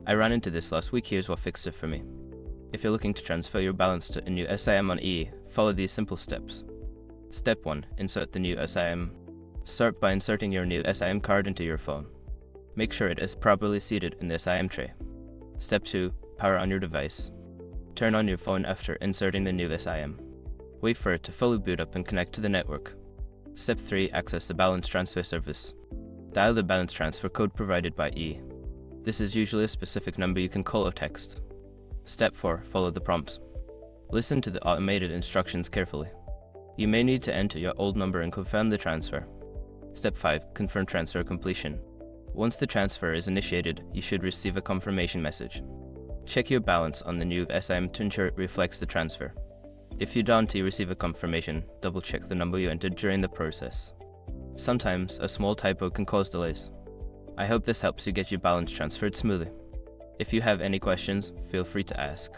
I ran into this last week. Here's what fixed it for me. If you're looking to transfer your balance to a new SIM on EE, follow these simple steps. Step 1. Insert the new SIM. Start by inserting your new SIM card into your phone. Make sure it is properly seated in the SIM tray. Step 2. Power on your device. Turn on your phone after inserting the new SIM. Wait for it to fully boot up and connect to the network. Step 3. Access the balance transfer service. Dial the balance transfer code provided by EE. This is usually a specific number you can call or text. Step 4. Follow the prompts. Listen to the automated instructions carefully. You may need to enter your old number and confirm the transfer. Step 5. Confirm transfer completion. Once the transfer is initiated, you should receive a confirmation message. Check your balance on the new SIM to ensure it reflects the transfer. If you don't receive a confirmation, double-check the number you entered during the process. Sometimes, a small typo can cause delays. I hope this helps you get your balance transferred smoothly. If you have any questions, feel free to ask.